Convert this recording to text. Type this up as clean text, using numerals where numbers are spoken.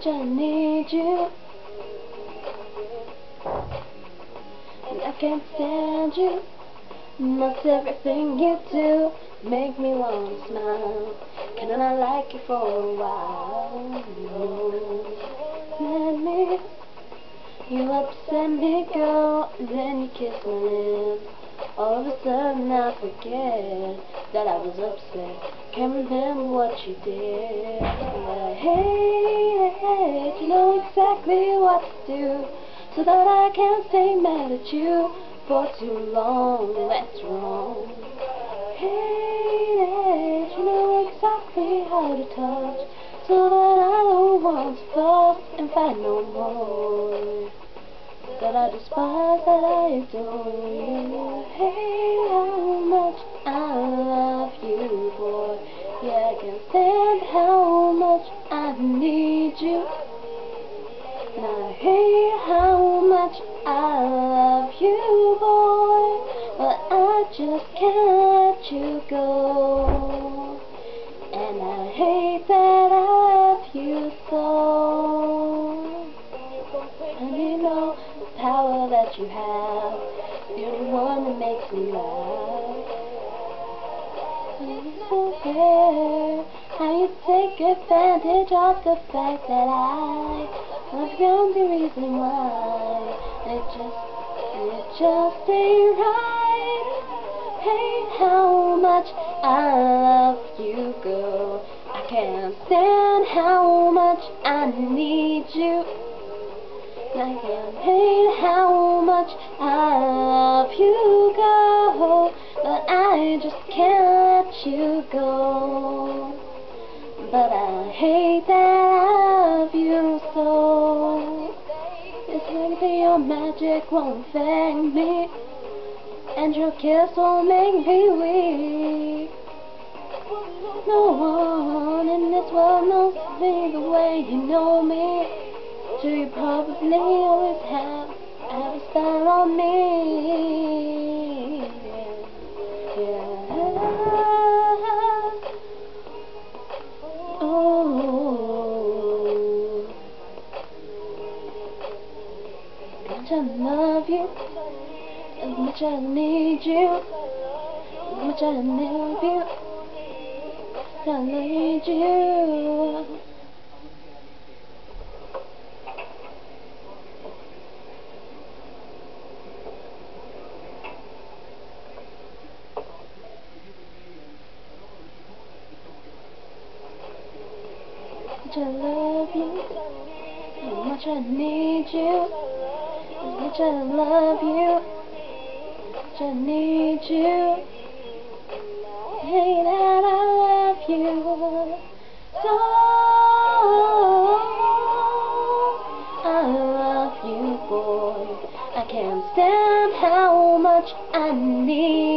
much I need you. And I can't stand you. Most everything you do make me want to smile. Can I like you for a while? No, let me. You upset me, girl, and then you kiss my lips. All of a sudden I forget that I was upset. Can't remember what you did. But I hate it. You know exactly what to do, so that I can't stay mad at you for too long. That's wrong. Hate it. You know exactly how to touch, so that I don't want to fuss and fight no more. That I despise, that I adore you. Hey, how much I love you, boy. Yeah, I can't stand how much I need you. Now, hey, how much I love you, boy. But I just can't let you go. And I hate that I love you so. And you know the power that you have, you're the one that makes me laugh. And it's so fair how you take advantage of the fact that I love you, the reason why. And it just ain't right. Hey, how much I love you, girl. I can't stand how much I need you. I can't hate how much I love you, girl, but I just can't let you go. But I hate that I love you so. It's like your magic won't affect me, and your kiss won't make me weak. No one in this world knows me the way you know me. So you probably always have a spell on me. Yeah. Oh, as much I love you, as much I need you, as much I love you, I need you. As much I love you, as much I need you, as much I love you, as much I need you. Hey, that I love you so. I love you, boy. I can't stand how much I need